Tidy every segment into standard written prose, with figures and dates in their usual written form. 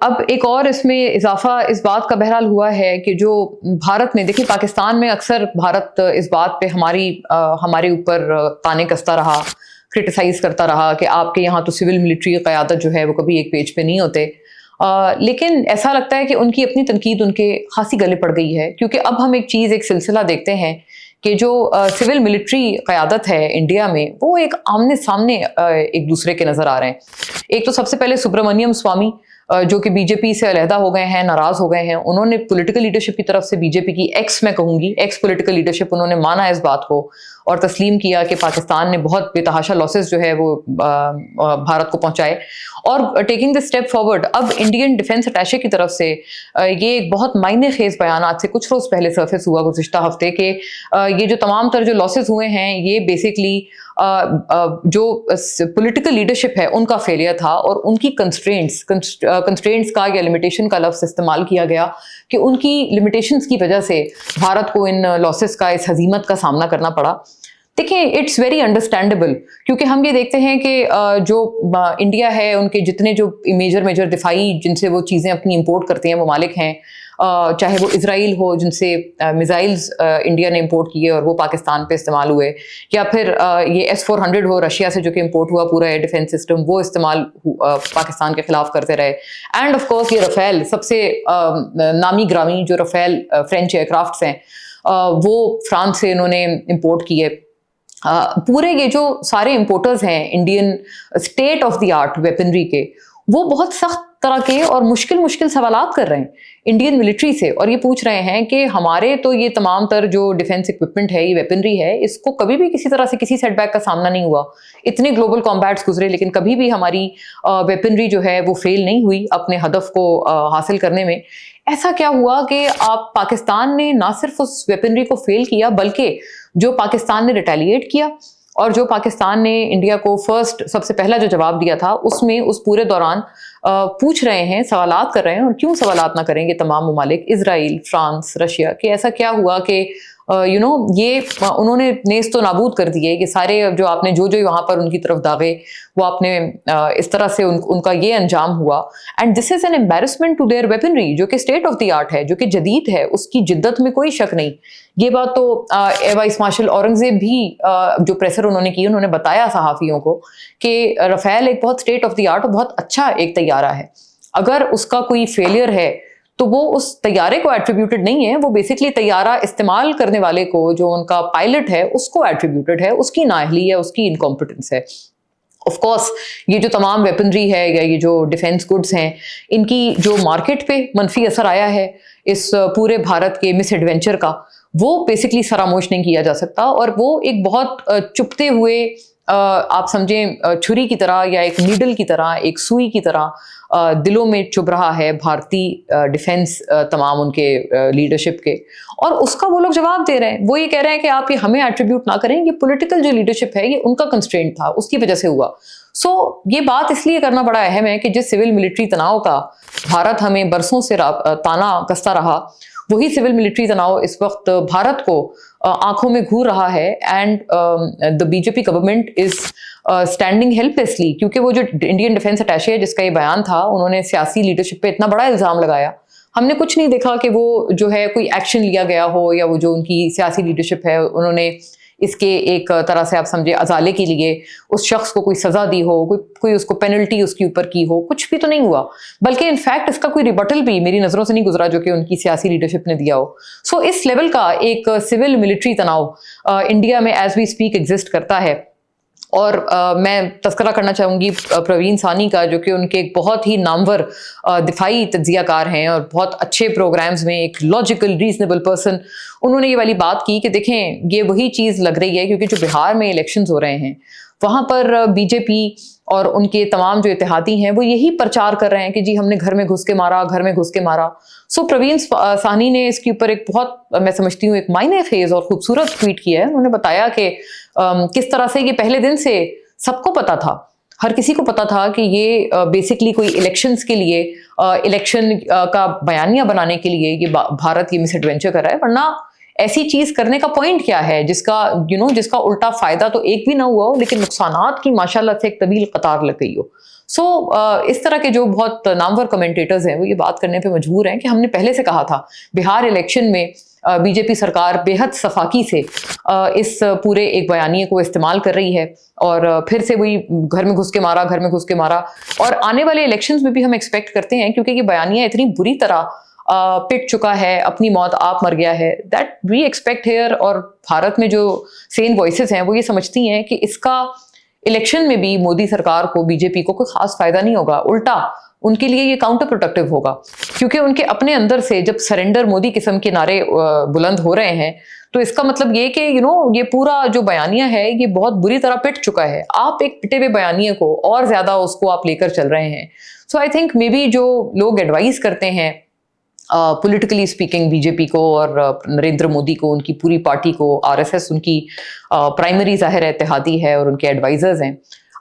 अब एक और इसमें इजाफा इस बात का बहरहाल हुआ है कि जो भारत में, देखिए पाकिस्तान में अक्सर भारत इस बात पे हमारे ऊपर ताने कसता रहा, क्रिटिसाइज करता रहा कि आपके यहाँ तो सिविल मिलिट्री की क़यादत जो है वो कभी एक पेज पे नहीं होते। लेकिन ऐसा लगता है कि उनकी अपनी तनकीद उनके खासी गले पड़ गई है, क्योंकि अब हम एक सिलसिला देखते हैं कि जो सिविल मिलिट्री क़यादत है इंडिया में, वो एक आमने सामने एक दूसरे के नज़र आ रहे हैं। एक तो सबसे पहले सुब्रमण्यम स्वामी, जो कि बीजेपी से अलहदा हो गए हैं, नाराज़ हो गए हैं। उन्होंने पॉलिटिकल लीडरशिप की तरफ से बीजेपी की मैं कहूँगी एक्स पॉलिटिकल लीडरशिप, उन्होंने माना इस बात को और तस्लीम किया कि पाकिस्तान ने बहुत बेतहाशा लॉसेस जो है वो भारत को पहुंचाए। और टेकिंग द स्टेप फॉरवर्ड, अब इंडियन डिफेंस अटैचे की तरफ से ये एक बहुत मायने खेज बयान आज से कुछ रोज़ पहले सर्फेस हुआ गुज़िश्ता हफ्ते के, ये जो तमाम तर जो लॉसेस हुए हैं ये बेसिकली जो पॉलिटिकल लीडरशिप है उनका फेलियर था, और उनकी कंस्ट्रेंट्स का या लिमिटेशन का लफ्ज़ इस्तेमाल किया गया कि उनकी लिमिटेशंस की वजह से भारत को इन लॉसेस का, इस हजीमत का सामना करना पड़ा। देखिए, इट्स वेरी अंडरस्टैंडेबल, क्योंकि हम ये देखते हैं कि जो इंडिया है उनके जितने जो मेजर दिफाई जिनसे वो चीज़ें अपनी इंपोर्ट करते हैं ममालिक हैं, चाहे वो इजराइल हो जिनसे मिसाइल्स इंडिया ने इंपोर्ट किए और वो पाकिस्तान पे इस्तेमाल हुए, या फिर ये S-400 हो रशिया से जो कि इंपोर्ट हुआ पूरा एयर डिफेंस सिस्टम, वो इस्तेमाल पाकिस्तान के खिलाफ करते रहे। एंड ऑफ कोर्स ये रफेल, सबसे नामी ग्रामी जो रफेल फ्रेंच एयरक्राफ्ट्स हैं, वो फ्रांस से इन्होंने इंपोर्ट किए। पूरे ये जो सारे इंपोर्टर्स हैं Indian state of the art weaponry के, वो बहुत सख्त तरह के और मुश्किल सवालात कर रहे हैं इंडियन मिलिट्री से, और ये पूछ रहे हैं कि हमारे तो ये तमाम तर जो डिफेंस इक्विपमेंट है, ये वेपनरी है, इसको कभी भी किसी तरह से किसी सेटबैक का सामना नहीं हुआ। इतने ग्लोबल कॉम्बैट्स गुजरे लेकिन कभी भी हमारी वेपनरी जो है वो फेल नहीं हुई अपने हदफ को हासिल करने में। ऐसा क्या हुआ कि आप पाकिस्तान ने ना सिर्फ उस वेपनरी को फेल किया, बल्कि जो पाकिस्तान ने रिटेलिएट किया और जो पाकिस्तान ने इंडिया को सबसे पहला जो जवाब दिया था, उसमें उस पूरे दौरान पूछ रहे हैं, सवालात कर रहे हैं, और क्यों सवालात ना करेंगे तमाम ममालिक, इजराइल, फ्रांस, रशिया, कि ऐसा क्या हुआ कि ये उन्होंने नेस्त तो नाबूद कर दिए कि सारे जो आपने जो वहाँ पर उनकी तरफ दागे, वो आपने इस तरह से उनका ये अंजाम हुआ। And this is an embarrassment to their weaponry, जो कि स्टेट ऑफ द आर्ट है, जो कि जदीद है, उसकी जिद्दत में कोई शक नहीं। ये बात तो वाइस मार्शल औरंगजेब भी जो प्रेसर उन्होंने की, उन्होंने बताया सहाफ़ियों को कि रफेल एक बहुत स्टेट ऑफ द आर्ट और बहुत अच्छा एक तैयारा है। अगर उसका कोई फेलियर है तो वो उस तैयारे को एट्रीब्यूटेड नहीं है, वो बेसिकली तैयारा इस्तेमाल करने वाले को, जो उनका पायलट है, उसको एट्रीब्यूटेड है, उसकी नाअहली है, उसकी इनकॉम्पिटेंस है। ऑफ कोर्स ये जो तमाम वेपनरी है या ये जो डिफेंस गुड्स हैं, इनकी जो मार्केट पे मनफी असर आया है इस पूरे भारत के मिस एडवेंचर का, वो बेसिकली फरामोश नहीं किया जा सकता। और वो एक बहुत चुपते हुए, आप समझें छुरी की तरह या एक नीडल की तरह, एक सुई की तरह दिलों में चुभ रहा है भारतीय डिफेंस तमाम उनके लीडरशिप के, और उसका वो लोग जवाब दे रहे हैं। वो ये कह रहे हैं कि आप ये हमें एट्रीब्यूट ना करें, ये पॉलिटिकल जो लीडरशिप है ये उनका कंस्ट्रेंट था, उसकी वजह से हुआ। सो ये बात इसलिए करना बड़ा अहम है कि जिस सिविल मिलिट्री तनाव का भारत हमें बरसों से ताना कसता रहा, वही सिविल मिलिट्री तनाव इस वक्त भारत को आंखों में घूर रहा है। And the BJP government is standing helplessly, क्योंकि वो जो इंडियन डिफेंस अटैचे है जिसका ये बयान था, उन्होंने सियासी लीडरशिप पे इतना बड़ा इल्ज़ाम लगाया, हमने कुछ नहीं देखा कि वो जो है कोई एक्शन लिया गया हो, या वो जो उनकी सियासी लीडरशिप है उन्होंने इसके एक तरह से आप समझे अजाले के लिए उस शख्स को कोई सज़ा दी हो, कोई उसको पेनल्टी उसके ऊपर की हो, कुछ भी तो नहीं हुआ। बल्कि इनफैक्ट इसका कोई रिबटल भी मेरी नज़रों से नहीं गुजरा जो कि उनकी सियासी लीडरशिप ने दिया हो। सो इस लेवल का एक सिविल मिलिट्री तनाव इंडिया में एज वी स्पीक एग्जिस्ट करता है। और मैं तस्करा करना चाहूँगी प्रवीण सानी का, जो कि उनके एक बहुत ही नामवर दिफाई तज्जियाकार हैं और बहुत अच्छे प्रोग्राम्स में एक लॉजिकल रीजनेबल पर्सन। उन्होंने ये वाली बात की कि देखें, ये वही चीज़ लग रही है क्योंकि जो बिहार में इलेक्शंस हो रहे हैं वहाँ पर बीजेपी और उनके तमाम जो इत्तेहादी हैं वो यही प्रचार कर रहे हैं कि जी हमने घर में घुस के मारा, घर में घुस के मारा। सो प्रवीण साहनी ने इसके ऊपर एक बहुत, मैं समझती हूँ, एक मायने खेज और खूबसूरत ट्वीट किया है। उन्होंने बताया कि किस तरह से ये पहले दिन से सबको पता था, हर किसी को पता था कि ये बेसिकली कोई इलेक्शंस के लिए, इलेक्शन का बयानिया बनाने के लिए ये भारत ये मिस एडवेंचर कर रहा है। वरना ऐसी चीज करने का पॉइंट क्या है जिसका उल्टा फायदा तो एक भी ना हुआ हो, लेकिन नुकसानात की माशाल्लाह से एक तवील कतार लग गई हो। इस तरह के जो बहुत नामवर कमेंटेटर्स हैं वो ये बात करने पे मजबूर हैं कि हमने पहले से कहा था बिहार इलेक्शन में बीजेपी सरकार बेहद सफाकी से इस पूरे एक बयानिए को इस्तेमाल कर रही है और फिर से वही घर में घुस के मारा और आने वाले इलेक्शंस में भी हम एक्सपेक्ट करते हैं, क्योंकि ये बयानिया इतनी बुरी तरह पिट चुका है, अपनी मौत आप मर गया है, दैट वी एक्सपेक्ट हेयर। और भारत में जो सेन वॉइसेस हैं वो ये समझती हैं कि इसका इलेक्शन में भी मोदी सरकार को, बीजेपी को कोई खास फायदा नहीं होगा, उल्टा उनके लिए ये काउंटर प्रोडक्टिव होगा, क्योंकि उनके अपने अंदर से जब सरेंडर मोदी किस्म के नारे बुलंद हो रहे हैं तो इसका मतलब ये कि ये पूरा जो बयानिया है ये बहुत बुरी तरह पिट चुका है। आप एक पिटे हुए बयानिए को और ज्यादा उसको आप लेकर चल रहे हैं। सो आई थिंक मे बी जो लोग एडवाइस करते हैं पॉलिटिकली स्पीकिंग बीजेपी को और नरेंद्र मोदी को, उनकी पूरी पार्टी को, आरएसएस उनकी प्राइमरी जाहिर इत्तेहादी है और उनके एडवाइजर्स हैं,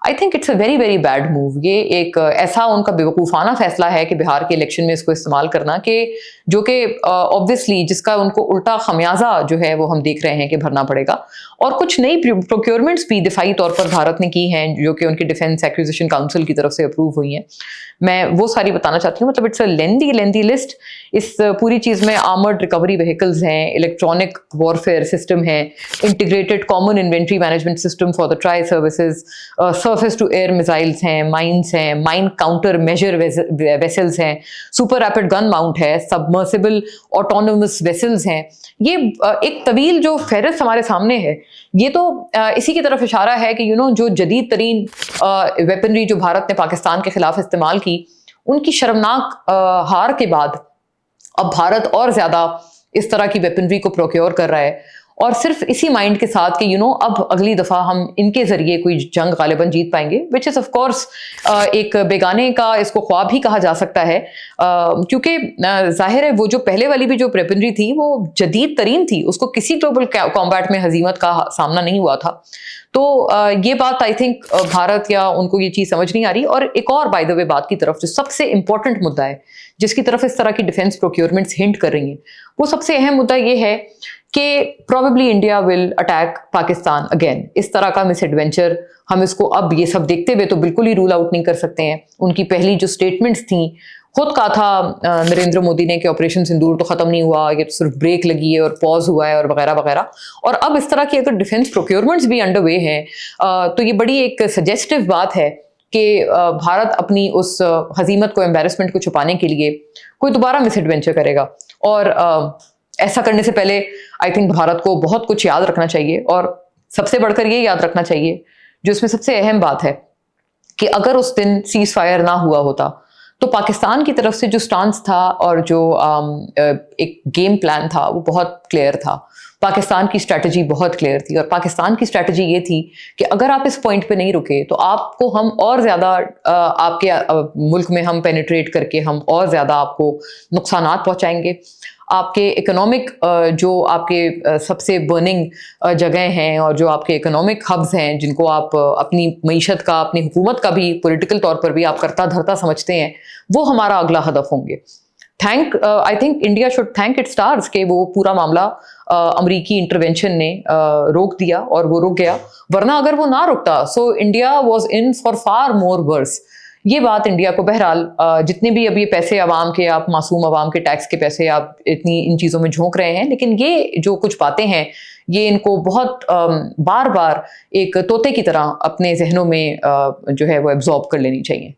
I think it's a very very bad move. ये एक ऐसा उनका बेवकूफ़ाना फैसला है कि बिहार के इलेक्शन में इसको इस्तेमाल करना, कि जो कि ऑब्वियसली जिसका उनको उल्टा खमियाजा जो है वो हम देख रहे हैं कि भरना पड़ेगा। और कुछ नई प्रोक्योरमेंट्स भी दिफाई तौर पर भारत ने की हैं जो कि उनकी डिफेंस एक्विजिशन काउंसिल की तरफ से अप्रूव हुई हैं। मैं वो सारी बताना चाहती हूँ। मतलब इट्स अ लेंदी लिस्ट। इस पूरी चीज़ में आर्मर्ड रिकवरी व्हीकल्स हैं, इलेक्ट्रॉनिक वॉरफेयर सिस्टम है, integrated common inventory management system for the tri services, surface to air missiles हैं, माइंस हैं, माइन काउंटर मेजर वेसल्स हैं, सुपर रैपिड गन माउंट है, सबमर्सिबल ऑटोनोमस वेसल्स हैं। ये एक तवील जो फहरिस्त हमारे सामने है, ये तो इसी की तरफ इशारा है कि जो जदीद तरीन वेपनरी जो भारत ने पाकिस्तान के खिलाफ इस्तेमाल की, उनकी शर्मनाक हार के बाद अब भारत और ज्यादा इस तरह की वेपनरी को प्रोक्योर कर रहा है, और सिर्फ इसी माइंड के साथ कि अब अगली दफा हम इनके जरिए कोई जंग गालिबन जीत पाएंगे, विच इज ऑफ कोर्स एक बेगाने का इसको ख्वाब ही कहा जा सकता है, क्योंकि जाहिर है वो जो पहले वाली भी जो वेपनरी थी वो जदीद तरीन थी, उसको किसी ग्लोबल कॉम्बैट में हजीमत का सामना नहीं हुआ था। तो ये बात आई थिंक भारत या उनको ये चीज़ समझ नहीं आ रही। और एक और बाय द वे बात की तरफ जो सबसे इंपॉर्टेंट मुद्दा है जिसकी तरफ इस तरह की डिफेंस प्रोक्योरमेंट्स हिंट कर रही हैं, वो सबसे अहम मुद्दा ये है कि probably India will attack Pakistan again. इस तरह का मिस एडवेंचर हम इसको अब ये सब देखते हुए तो बिल्कुल ही रूल आउट नहीं कर सकते हैं। उनकी पहली जो स्टेटमेंट्स थी, खुद कहा था नरेंद्र मोदी ने कि ऑपरेशन सिंदूर तो खत्म नहीं हुआ, ये तो सिर्फ ब्रेक लगी है और पॉज हुआ है और वगैरह वगैरह। और अब इस तरह की अगर डिफेंस प्रोक्योरमेंट्स भी अंडर वे हैं तो ये बड़ी एक सजेस्टिव बात है कि भारत अपनी उस हजीमत को, एम्बेरसमेंट को छुपाने के लिए कोई दोबारा मिस एडवेंचर करेगा। और ऐसा करने से पहले आई थिंक भारत को बहुत कुछ याद रखना चाहिए, और सबसे बढ़कर ये याद रखना चाहिए जो इसमें सबसे अहम बात है कि अगर उस दिन सीज फायर ना हुआ होता तो पाकिस्तान की तरफ से जो स्टांस था और जो एक गेम प्लान था वो बहुत क्लियर था। पाकिस्तान की स्ट्रैटेजी बहुत क्लियर थी, और पाकिस्तान की स्ट्रैटेजी ये थी कि अगर आप इस पॉइंट पे नहीं रुके तो आपको हम और ज़्यादा आपके मुल्क में हम पेनिट्रेट करके हम और ज़्यादा आपको नुकसानात पहुँचाएंगे। आपके इकोनॉमिक जो आपके सबसे बर्निंग जगह हैं और जो आपके इकोनॉमिक हब्स हैं जिनको आप अपनी मईशत का, अपनी हुकूमत का भी पॉलिटिकल तौर पर भी आप करता धरता समझते हैं, वो हमारा अगला हदफ होंगे। I think India should thank it's stars के वो पूरा मामला अमरीकी इंटरवेंशन ने रोक दिया और वो रुक गया, वरना अगर वो ना रुकता so India was in for far more verse. ये बात इंडिया को बहरहाल जितने भी अभी पैसे आवाम के, आप मासूम आवाम के टैक्स के पैसे आप इतनी इन चीज़ों में झोंक रहे हैं, लेकिन ये जो कुछ बातें हैं ये इनको बहुत बार बार एक तोते की तरह अपने जहनों में जो है वो एब्जॉर्ब कर लेनी चाहिए।